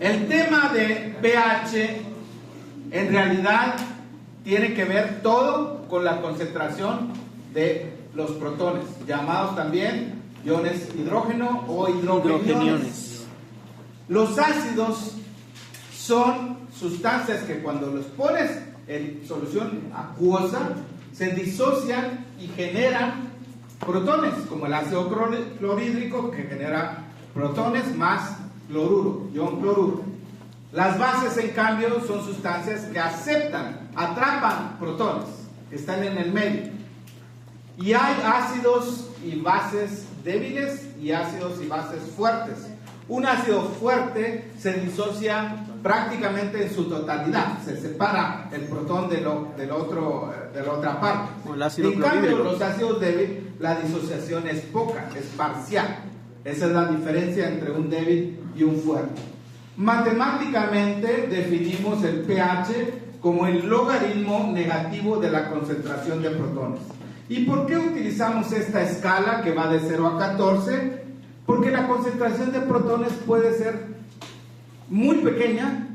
El tema de pH en realidad tiene que ver todo con la concentración de los protones, llamados también iones hidrógeno o hidrogeniones. Los ácidos son sustancias que cuando los pones en solución acuosa se disocian y generan protones, como el ácido clorhídrico, que genera protones más cloruro, ion cloruro. Las bases, en cambio, son sustancias que atrapan protones, que están en el medio. Y hay ácidos y bases débiles y ácidos y bases fuertes. Un ácido fuerte se disocia prácticamente en su totalidad, se separa el protón de la otra parte. En cambio, los ácidos débiles, la disociación es poca, es parcial. Esa es la diferencia entre un débil y un fuerte. Matemáticamente definimos el pH como el logaritmo negativo de la concentración de protones. ¿Y por qué utilizamos esta escala que va de 0 a 14? Porque la concentración de protones puede ser muy pequeña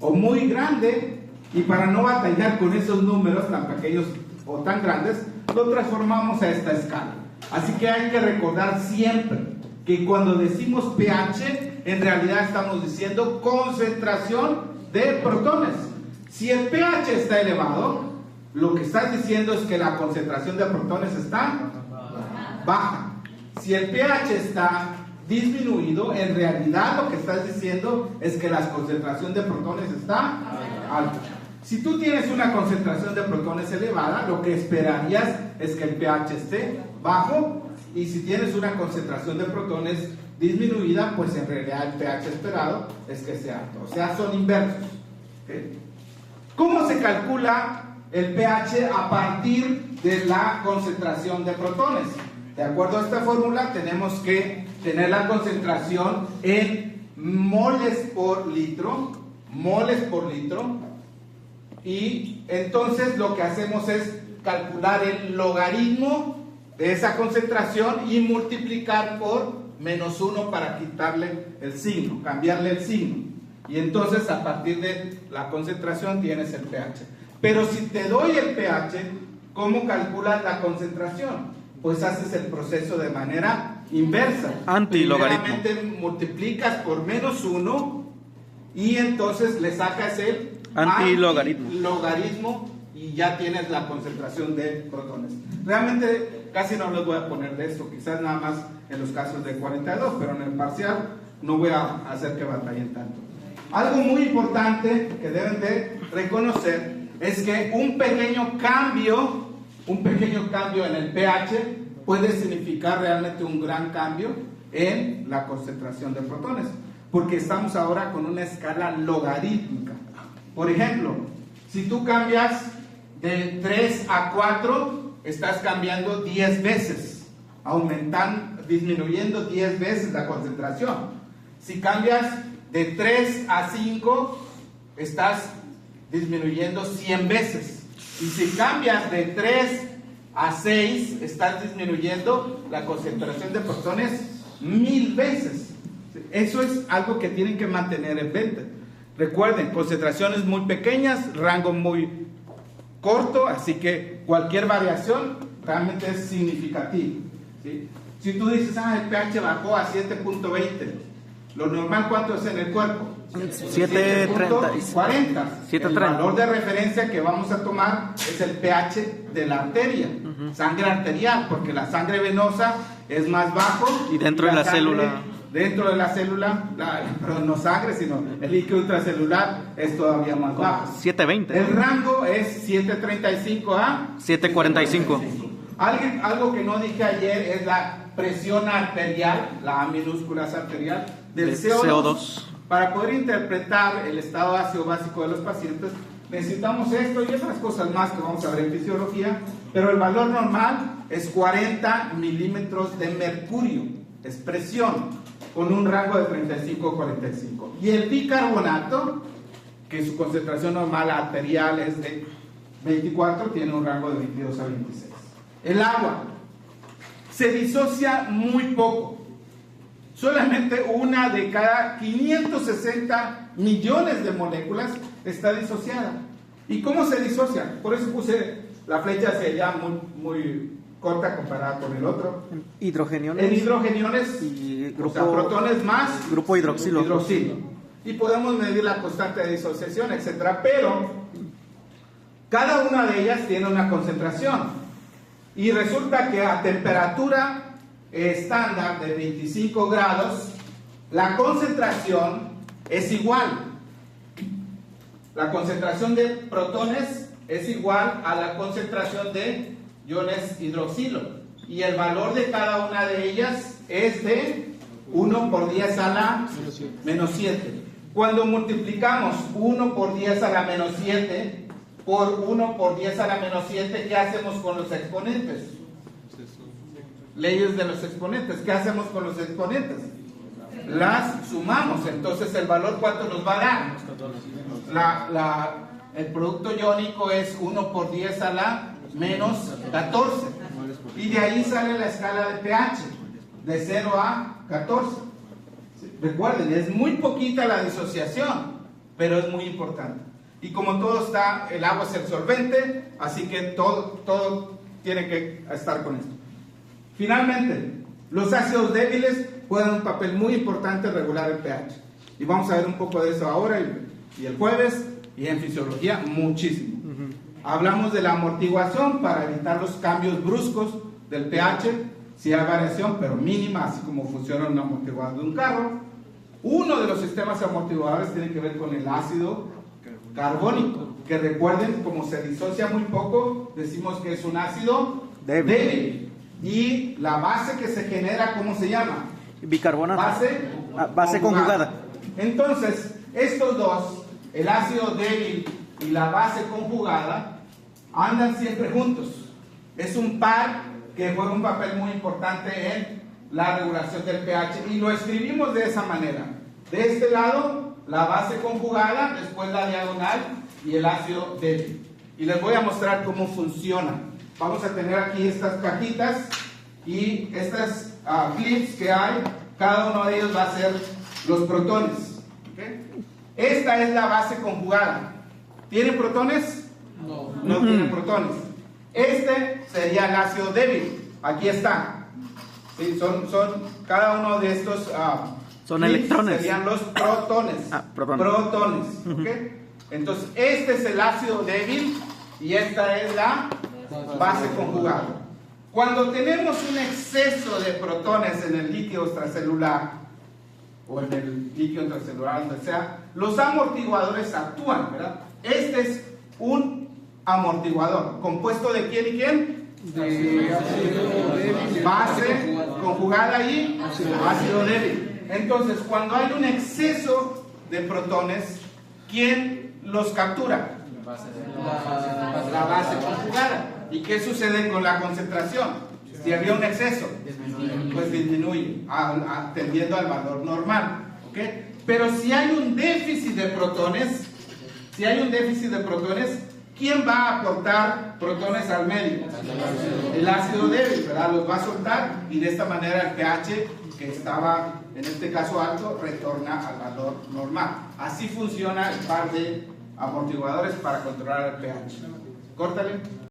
o muy grande, y para no batallar con esos números tan pequeños o tan grandes, lo transformamos a esta escala. Así que hay que recordar siempre que cuando decimos pH, en realidad estamos diciendo concentración de protones. Si el pH está elevado, lo que estás diciendo es que la concentración de protones está baja. Si el pH está disminuido, en realidad lo que estás diciendo es que la concentración de protones está alta. Si tú tienes una concentración de protones elevada, lo que esperarías es que el pH esté bajo, y si tienes una concentración de protones disminuida, pues en realidad el pH esperado es que sea alto. O sea, son inversos. ¿Okay? ¿Cómo se calcula el pH a partir de la concentración de protones? De acuerdo a esta fórmula, tenemos que tener la concentración en moles por litro, y entonces lo que hacemos es calcular el logaritmo de esa concentración y multiplicar por -1 para quitarle el signo, cambiarle el signo. Y entonces a partir de la concentración tienes el pH. Pero si te doy el pH, ¿cómo calculas la concentración? Pues haces el proceso de manera inversa. Antilogaritmo. Primeramente multiplicas por -1 y entonces le sacas el antilogaritmo y ya tienes la concentración de protones. Realmente casi no les voy a poner de esto, quizás nada más en los casos de 42, pero en el parcial no voy a hacer que batallen tanto. Algo muy importante que deben de reconocer es que un pequeño cambio en el pH puede significar realmente un gran cambio en la concentración de protones, porque estamos ahora con una escala logarítmica. Por ejemplo, si tú cambias de 3 a 4, estás cambiando 10 veces, disminuyendo 10 veces la concentración. Si cambias de 3 a 5, estás disminuyendo 100 veces. Y si cambias de 3 a 6, estás disminuyendo la concentración de protones 1000 veces. Eso es algo que tienen que mantener en mente. Recuerden, concentraciones muy pequeñas, rango muy corto, así que cualquier variación realmente es significativa, ¿sí? Si tú dices, el pH bajó a 7.20, lo normal, ¿cuánto es en el cuerpo? 7.30. El valor de referencia que vamos a tomar es el pH de la arteria, sangre arterial, porque la sangre venosa es más bajo. Y dentro de la célula. Dentro de la célula, perdón, no sangre, sino el líquido intracelular es todavía más bajo. 7.20. El rango es 7.35 a 7.45. Algo que no dije ayer es la presión arterial, la A minúscula es arterial, del CO2. Para poder interpretar el estado ácido básico de los pacientes, necesitamos esto y otras cosas más que vamos a ver en fisiología, pero el valor normal es 40 milímetros de mercurio, es presión, con un rango de 35 a 45. Y el bicarbonato, que su concentración normal arterial es de 24, tiene un rango de 22 a 26. El agua se disocia muy poco. solamente una de cada 560 millones de moléculas está disociada. ¿Y cómo se disocia? Por eso puse la flecha hacia allá muy corta comparada con el otro. Hidrogeniones. En hidrogeniones, y o sea, protones más grupo hidroxilo. Y podemos medir la constante de disociación, etcétera. Pero cada una de ellas tiene una concentración. Y resulta que a temperatura estándar de 25 grados, la concentración es igual. La concentración de protones es igual a la concentración de iones hidroxilo. Y el valor de cada una de ellas es de 1 por 10 a la menos 7. Cuando multiplicamos 1 por 10 a la menos 7 por 1 por 10 a la menos 7, ¿qué hacemos con los exponentes? Leyes de los exponentes. ¿Qué hacemos con los exponentes? Las sumamos. Entonces, ¿el valor cuánto nos va a dar? El producto iónico es 1 por 10 a la menos 14. Y de ahí sale la escala de pH, de 0 a 14. Recuerden, es muy poquita la disociación, pero es muy importante. Y como todo está, el agua es el solvente, así que todo tiene que estar con esto. Finalmente, los ácidos débiles juegan un papel muy importante en regular el pH. Y vamos a ver un poco de eso ahora y el jueves, y en fisiología muchísimo. Hablamos de la amortiguación para evitar los cambios bruscos del pH, si hay variación, pero mínima, así como funciona un amortiguador de un carro. Uno de los sistemas amortiguadores tiene que ver con el ácido carbónico, que recuerden, como se disocia muy poco, decimos que es un ácido débil. Y la base que se genera, ¿cómo se llama? Bicarbonato. Base conjugada. Entonces, estos dos, el ácido débil y la base conjugada, andan siempre juntos. Es un par que juega un papel muy importante en la regulación del pH, y lo escribimos de esa manera. De este lado, la base conjugada, después la diagonal y el ácido débil. Y les voy a mostrar cómo funciona. Vamos a tener aquí estas cajitas y estas clips que hay. Cada uno de ellos va a ser los protones. ¿Okay? Esta es la base conjugada. ¿Tiene protones? No tiene protones. Este sería el ácido débil. Aquí está. Sí, son cada uno de estos son electrones. Serían los protones. Protones. ¿Okay? Entonces, este es el ácido débil y esta es la base conjugada. Cuando tenemos un exceso de protones en el líquido extracelular o en el líquido intracelular, donde sea, los amortiguadores actúan, ¿verdad? Este es un amortiguador. ¿Compuesto de quién y quién? De base conjugada y ácido débil. Entonces, cuando hay un exceso de protones, ¿quién los captura? La base conjugada. ¿Y qué sucede con la concentración? Si había un exceso, pues disminuye, tendiendo al valor normal. ¿Okay? Pero si hay un déficit de protones, ¿quién va a aportar protones al medio? El ácido débil, ¿verdad? Los va a soltar y de esta manera el pH, que estaba en este caso alto, retorna al valor normal. Así funciona el par de amortiguadores para controlar el pH. Córtale.